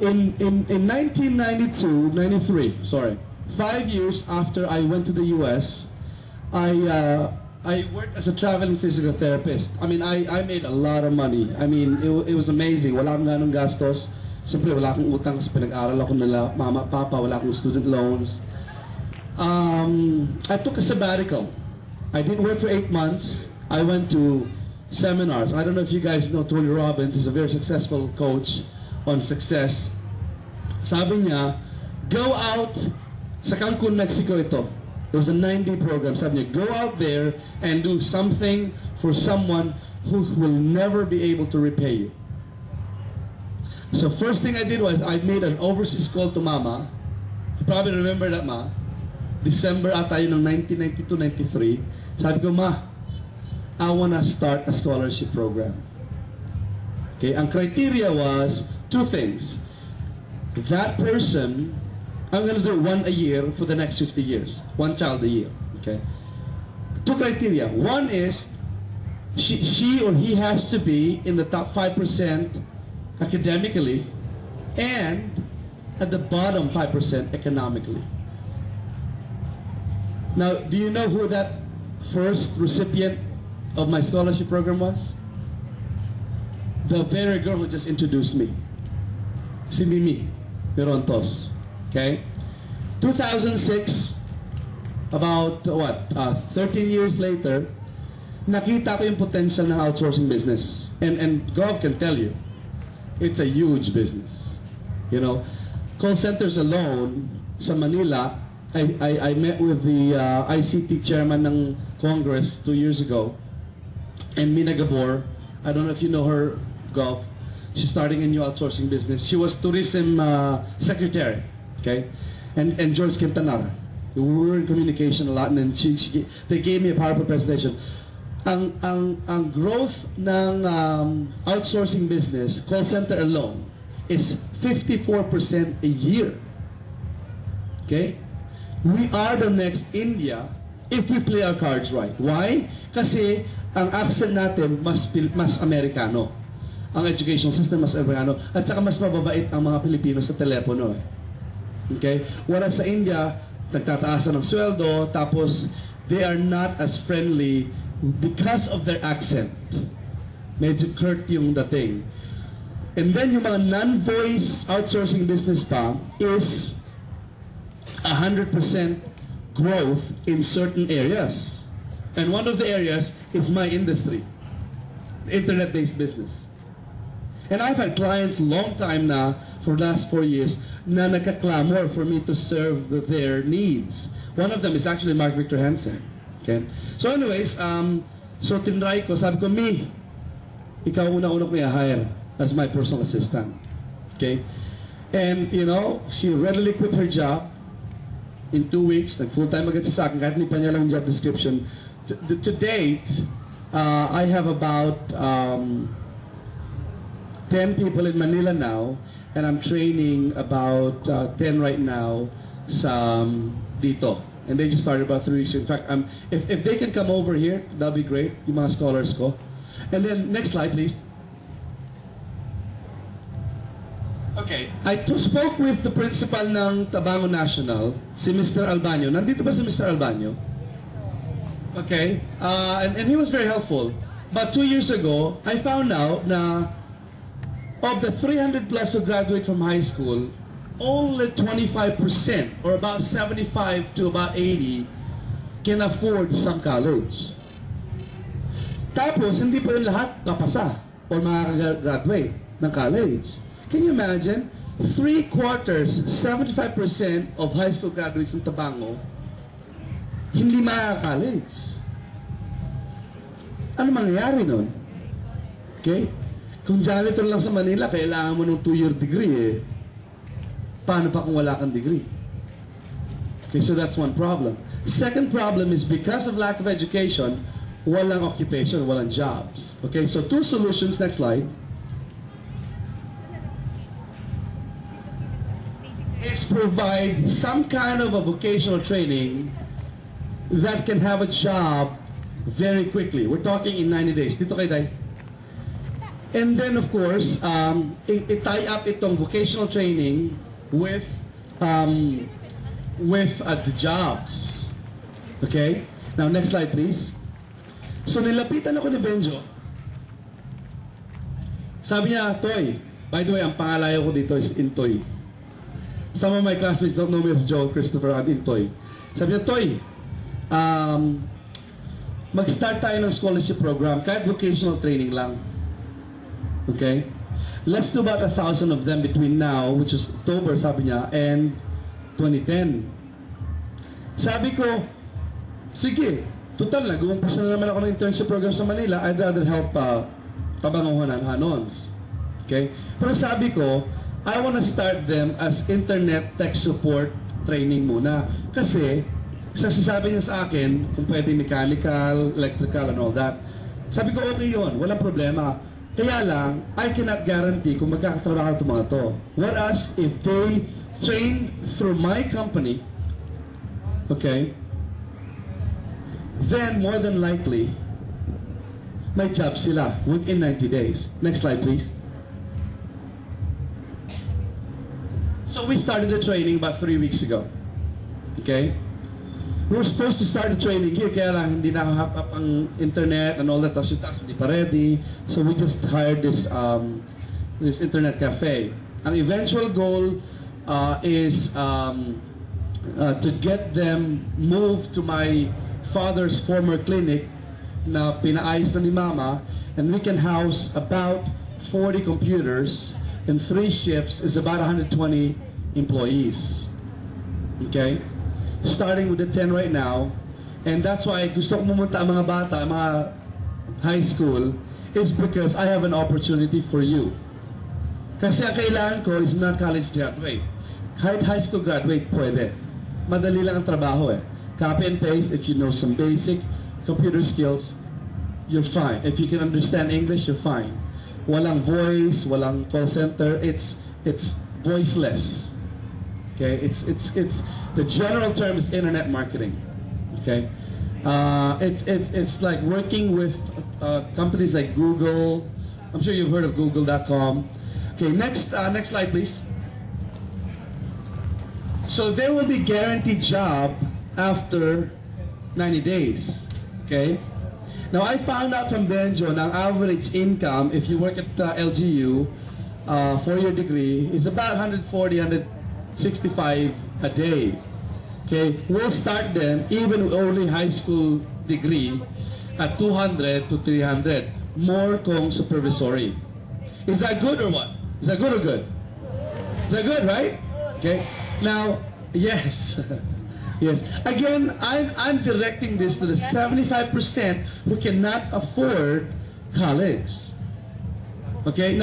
in 1992, 93, sorry, 5 years after I went to the US, I worked as a traveling physical therapist. I mean, I made a lot of money. I mean, it was amazing. Wala akong ganong gastos. Siyempre, wala akong utang kasi pinag-aral ako nila, mama, papa, wala akong student loans. I took a sabbatical. I didn't work for 8 months. I went to seminars. I don't know if you guys know Tony Robbins. He's a very successful coach on success. Sabi niya, go out sa Cancun, Mexico ito. It was a 9-day program. Sabi niya, go out there and do something for someone who will never be able to repay you. So first thing I did was I made an overseas call to Mama. You probably remember that, Ma. December ata yun ng 1992-93. Sabi ko, Ma, I wanna start a scholarship program. Okay, ang criteria was 2 things. That person, I'm gonna do 1 a year for the next 50 years. 1 child a year, okay? 2 criteria. One is, she or he has to be in the top 5% academically and at the bottom 5% economically. Now, do you know who that first recipient of my scholarship program was? The very girl who just introduced me. Si Mimi Perontos. Okay? 2006, about what? 13 years later, nakita ko yung potential ng outsourcing business. And Gov can tell you, it's a huge business. You know, call centers alone sa Manila, I met with the ICT chairman ng Congress 2 years ago, and Mina Gabor. I don't know if you know her, Gov. She's starting a new outsourcing business. She was tourism secretary, okay? And George Quintanar. We were in communication a lot, and then they gave me a powerful presentation. Ang growth ng outsourcing business, call center alone, is 54% a year. Okay? We are the next India if we play our cards right. Why? Kasi ang accent natin mas Amerikano. Ang education system mas Amerikano. At saka mas mababait ang mga Pilipino sa telepono. Okay? Wala sa India, nagtataasan ng sweldo, tapos they are not as friendly because of their accent. Medyo curt yung dating. And then yung mga non-voice outsourcing business pa is 100% growth in certain areas. And one of the areas is my industry, internet-based business. And I've had clients long time na, for the last 4 years, na nagkaklamor for me to serve their needs. One of them is actually Mark Victor Hansen. Okay? So anyways, so tinry ko, sabi ko, Mi, ikaw una-una ko i-hire as my personal assistant. Okay? And, you know, she readily quit her job in 2 weeks. Nag-full-time agad siya sa akin, kahit hindi pa niya lang job description. To date, I have about 10 people in Manila now, and I'm training about 10 right now sa dito. And they just started about 3 weeks. In fact, if they can come over here, that'll be great, yung mga scholars ko. And then, next slide, please. Okay. I spoke with the principal ng Tabango National, si Mr. Albanyo. Nandito ba si Mr. Albanyo? Okay. And he was very helpful. But 2 years ago, I found out na of the 300 plus who graduate from high school, only 25% or about 75 to about 80 can afford some college. Tapos, hindi pa rin lahat kapasa or makakagraduate ng college. Can you imagine? 3/4, 75% of high school graduates in Tabango hindi makaka-college. Ano mangyayari nun? Okay? Kung janitor lang sa Manila, kailangan mo ng 2-year degree eh. Paano pa kung wala kang degree? Okay, so that's one problem. Second problem is because of lack of education, walang occupation, walang jobs. Okay, so 2 solutions. Next slide. Is provide some kind of a vocational training that can have a job very quickly. We're talking in 90 days. Dito kayo tayo. And then of course, i-tie up itong vocational training with the jobs. Okay? Now next slide please. So nilapitan ako ni Benjo. Sabi niya, Toy, by the way, ang pangalayo ko dito is Intoy. Some of my classmates don't know me as Joe Christopher and Intoy. Sabi niya, Toy, mag-start tayo ng scholarship program, kahit vocational training lang. Okay? Let's do about 1,000 of them between now, which is October, sabi niya, and 2010. Sabi ko, sige, total, nag-uumpisa na naman ako ng internship program sa Manila. I'd rather help Tabango and Hanons. Okay? Pero sabi ko, I want to start them as internet tech support training muna. Kasi, sasasabi niya sa akin kung pwede mechanical, electrical, and all that. Sabi ko, okay yun, walang problema. Kaya lang, I cannot guarantee kung magkakatrabaho itong mga to. Whereas, if they train through my company, okay, then more than likely, may job sila within 90 days. Next slide, please. So we started the training about 3 weeks ago. Okay? We were supposed to start the training here, kaya lang hindi nakahap ang internet and all that. Tapos yung task hindi pa ready. So we just hired this internet cafe. Ang eventual goal is to get them moved to my father's former clinic na pinaayos na ni Mama, and we can house about 40 computers and 3 shifts is about 120 employees. Okay? Starting with the 10 right now, and that's why gusto ko pumunta ang mga bata, mga high school, is because I have an opportunity for you. Kasi ang kailangan ko is not college graduate. Kahit high school graduate, pwede. Madali lang ang trabaho eh. Copy and paste, if you know some basic computer skills, you're fine. If you can understand English, you're fine. Walang voice, walang call center. It's voiceless. Okay, it's the general term is internet marketing. Okay, it's like working with companies like Google. I'm sure you've heard of Google.com. Okay, next slide, please. So there will be guaranteed job after 90 days. Okay. Now I found out from Benjo na ang average income if you work at LGU, 4-year degree, is about 140, 165 a day. Okay, we'll start them even with only high school degree at 200 to 300. More kung supervisory. Is that good or what? Is that good or good? Is that good, right? Okay. Now, yes. Yes. Again, I'm directing this to the 75% who cannot afford college. Okay. Now,